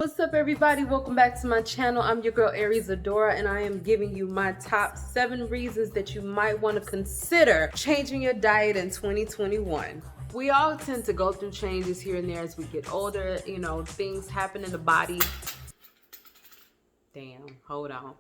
What's up, everybody? Welcome back to my channel. I'm your girl Aries Adora, and I am giving you my top 7 reasons that you might want to consider changing your diet in 2021. We all tend to go through changes here and there as we get older. You know, things happen in the body. Damn, hold on.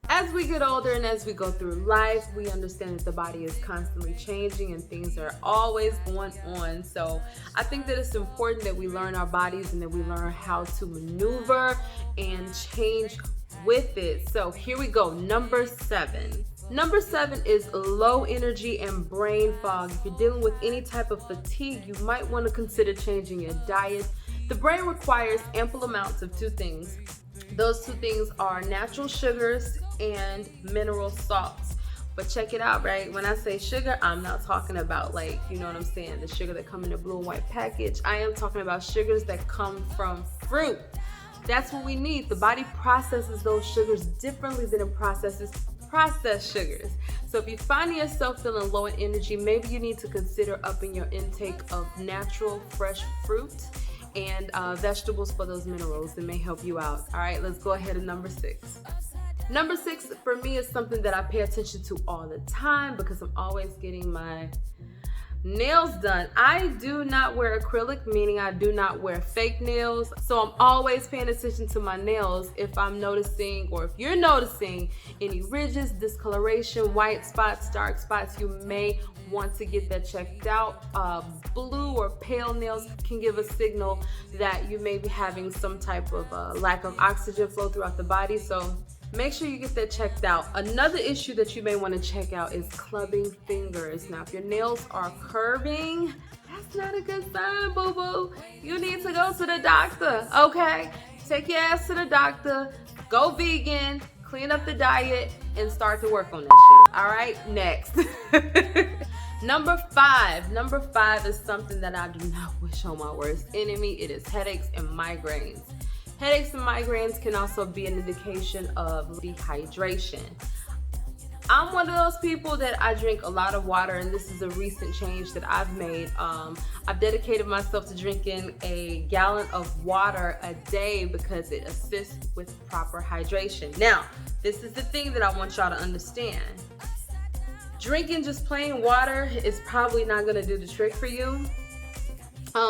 As we get older and as we go through life, we understand that the body is constantly changing and things are always going on. So I think that it's important that we learn our bodies and that we learn how to maneuver and change with it. So here we go. Number 7. Number 7 is low energy and brain fog. If you're dealing with any type of fatigue, you might want to consider changing your diet. The brain requires ample amounts of 2 things. Those 2 things are natural sugars and mineral salts. But check it out, right? When I say sugar, I'm not talking about, like, you know what I'm saying, the sugar that come in the blue and white package. I am talking about sugars that come from fruit. That's what we need. The body processes those sugars differently than it processes processed sugars. So if you find yourself feeling low in energy, maybe you need to consider upping your intake of natural fresh fruit and vegetables for those minerals that may help you out. All right, let's go ahead to number 6. Number 6 for me is something that I pay attention to all the time because I'm always getting my nails done. I do not wear acrylic, meaning I do not wear fake nails. So I'm always paying attention to my nails. If I'm noticing, or if you're noticing any ridges, discoloration, white spots, dark spots, you may want to get that checked out. Blue or pale nails can give a signal that you may be having some type of lack of oxygen flow throughout the body. So make sure you get that checked out. Another issue that you may want to check out is clubbing fingers. Now, if your nails are curving, that's not a good sign, boo-boo. You need to go to the doctor, okay? Take your ass to the doctor, go vegan, clean up the diet, and start to work on that shit. All right, next. Number 5. Number 5 is something that I do not wish on my worst enemy. It is headaches and migraines. Headaches and migraines can also be an indication of dehydration. I'm one of those people that I drink a lot of water, and this is a recent change that I've made. I've dedicated myself to drinking a gallon of water a day because it assists with proper hydration. Now, this is the thing that I want y'all to understand. Drinking just plain water is probably not going to do the trick for you.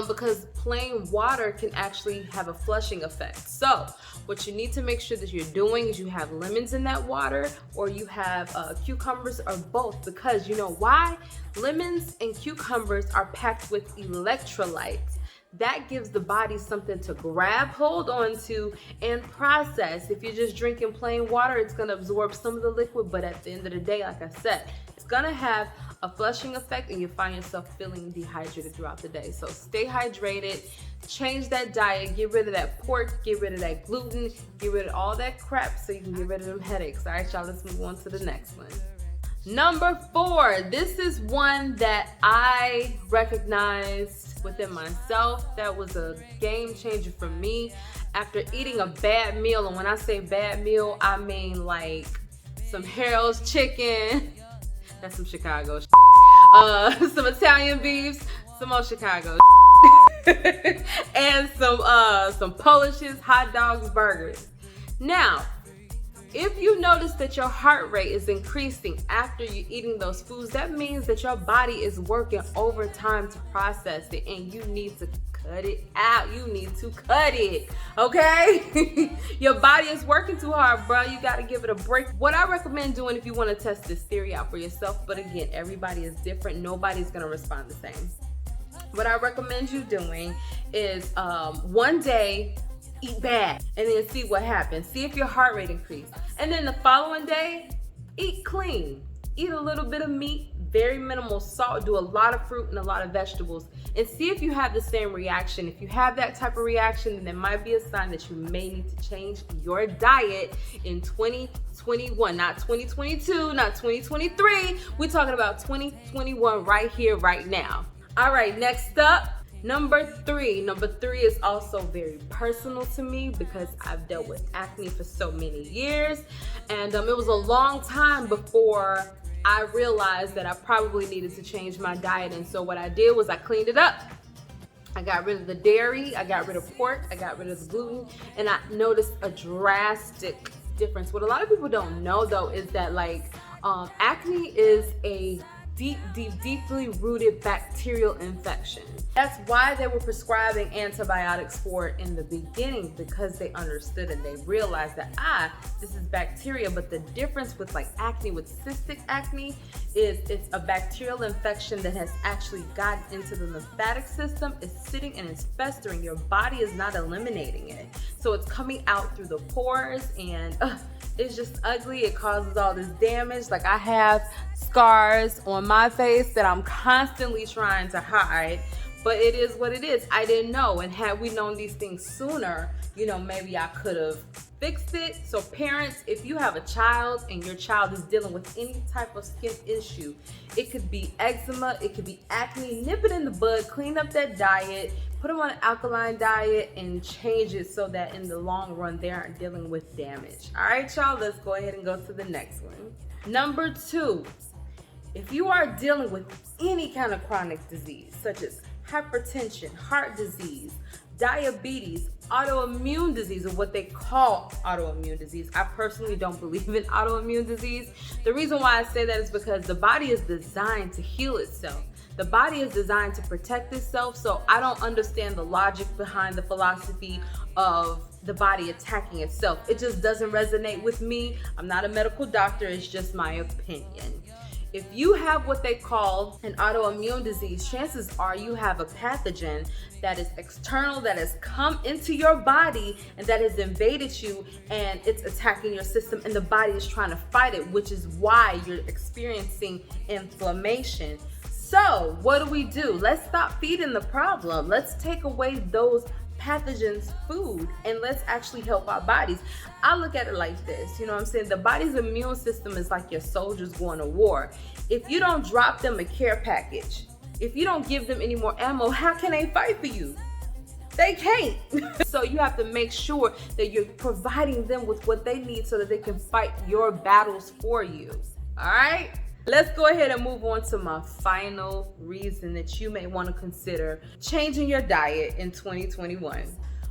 Because plain water can actually have a flushing effect. So what you need to make sure that you're doing is you have lemons in that water, or you have cucumbers, or both, because you know why? Lemons and cucumbers are packed with electrolytes. That gives the body something to grab hold onto and process. If you're just drinking plain water, it's gonna absorb some of the liquid, but at the end of the day, like I said, it's gonna have a flushing effect and you find yourself feeling dehydrated throughout the day. So stay hydrated, change that diet, get rid of that pork, get rid of that gluten, get rid of all that crap so you can get rid of them headaches. All right, y'all, let's move on to the next one. Number 4, this is one that I recognized within myself. That was a game changer for me after eating a bad meal. And when I say bad meal, I mean like some Carroll's chicken. That's some Chicago shit. Some Italian beefs, some more Chicago shit. And some Polishes, hot dogs, burgers. Now, if you notice that your heart rate is increasing after you're eating those foods, that means that your body is working overtime to process it, and you need to cut it out. You need to cut it, okay? Your body is working too hard, bro. You got to give it a break. What I recommend doing if you want to test this theory out for yourself, but again, everybody is different. Nobody's going to respond the same. What I recommend you doing is one day, eat bad, and then see what happens. See if your heart rate increased. And then the following day, eat clean. Eat a little bit of meat, very minimal salt, do a lot of fruit and a lot of vegetables, and see if you have the same reaction. If you have that type of reaction, then there might be a sign that you may need to change your diet in 2021, not 2022, not 2023. We're talking about 2021 right here, right now. All right, next up, Number 3 is also very personal to me because I've dealt with acne for so many years, and it was a long time before I realized that I probably needed to change my diet. And so what I did was I cleaned it up. I got rid of the dairy, I got rid of pork, I got rid of the gluten, and I noticed a drastic difference. What a lot of people don't know though is that acne is a deeply rooted bacterial infection. That's why they were prescribing antibiotics for it in the beginning, because they understood and they realized that this is bacteria. But the difference with acne, with cystic acne, is it's a bacterial infection that has actually gotten into the lymphatic system, is sitting and it's festering. Your body is not eliminating it, so it's coming out through the pores, and it's just ugly. It causes all this damage. I have scars on my face that I'm constantly trying to hide, but it is what it is. I didn't know, and had we known these things sooner, maybe I could have fixed it. So parents, if you have a child and your child is dealing with any type of skin issue, it could be eczema, it could be acne, nip it in the bud, clean up that diet, put them on an alkaline diet, and change it so that in the long run they aren't dealing with damage. All right, y'all, let's go ahead and go to the next one. Number 2, if you are dealing with any kind of chronic disease, such as hypertension, heart disease, diabetes, autoimmune disease, or what they call autoimmune disease. I personally don't believe in autoimmune disease. The reason why I say that is because the body is designed to heal itself. The body is designed to protect itself, so I don't understand the logic behind the philosophy of the body attacking itself. It just doesn't resonate with me. I'm not a medical doctor, it's just my opinion. If you have what they call an autoimmune disease, chances are you have a pathogen that is external, that has come into your body and that has invaded you, and it's attacking your system, and the body is trying to fight it, which is why you're experiencing inflammation. So what do? Let's stop feeding the problem. Let's take away those pathogens food, and let's actually help our bodies. I look at it like this, you know what I'm saying? The body's immune system is like your soldiers going to war. If you don't drop them a care package, if you don't give them any more ammo, how can they fight for you? They can't. So you have to make sure that you're providing them with what they need so that they can fight your battles for you. All right? Let's go ahead and move on to my final reason that you may want to consider changing your diet in 2021.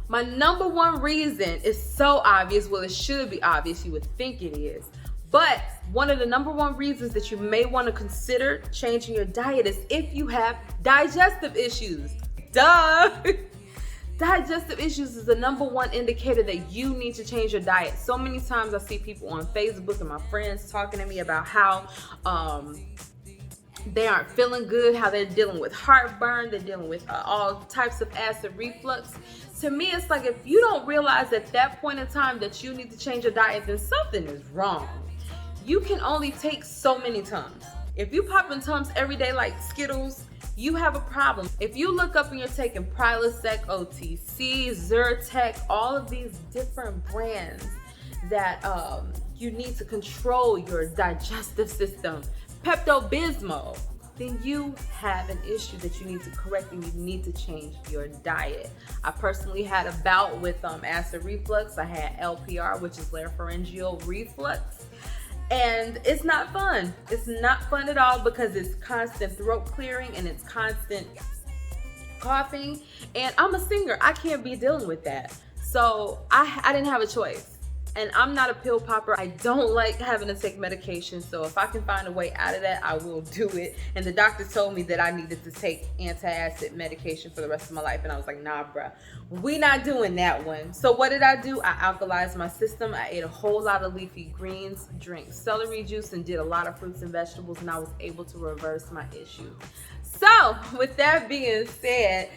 My number one reason is so obvious. Well, it should be obvious. You would think it is. But one of the number one reasons that you may want to consider changing your diet is if you have digestive issues. Duh! Digestive issues is the number one indicator that you need to change your diet. So many times I see people on Facebook and my friends talking to me about how they aren't feeling good, how they're dealing with heartburn, they're dealing with all types of acid reflux. To me, it's like if you don't realize at that point in time that you need to change your diet, then something is wrong. You can only take so many Tums. If you pop in Tums every day like Skittles, you have a problem. If you look up and you're taking Prilosec, OTC, Zyrtec, all of these different brands that you need to control your digestive system, Pepto-Bismol, then you have an issue that you need to correct and you need to change your diet. I personally had a bout with acid reflux. I had LPR, which is laryngopharyngeal reflux. And it's not fun. It's not fun at all because it's constant throat clearing and it's constant coughing. And I'm a singer. I can't be dealing with that. So I didn't have a choice. And I'm not a pill popper. I don't like having to take medication. So if I can find a way out of that, I will do it. And the doctor told me that I needed to take antacid medication for the rest of my life. And I was like, nah, bruh, we not doing that one. So what did I do? I alkalized my system. I ate a whole lot of leafy greens, drank celery juice, and did a lot of fruits and vegetables. And I was able to reverse my issue. So with that being said,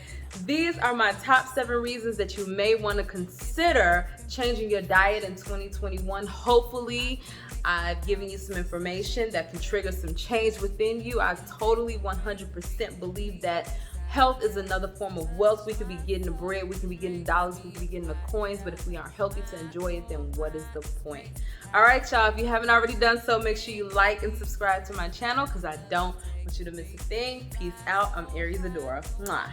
these are my top 7 reasons that you may want to consider changing your diet in 2021. Hopefully, I've given you some information that can trigger some change within you. I totally 100% believe that health is another form of wealth. We could be getting the bread, we can be getting dollars, we can be getting the coins, but if we aren't healthy to enjoy it, then what is the point? All right, y'all, if you haven't already done so, make sure you like and subscribe to my channel because I don't want you to miss a thing. Peace out. I'm Aries Adora. Mwah.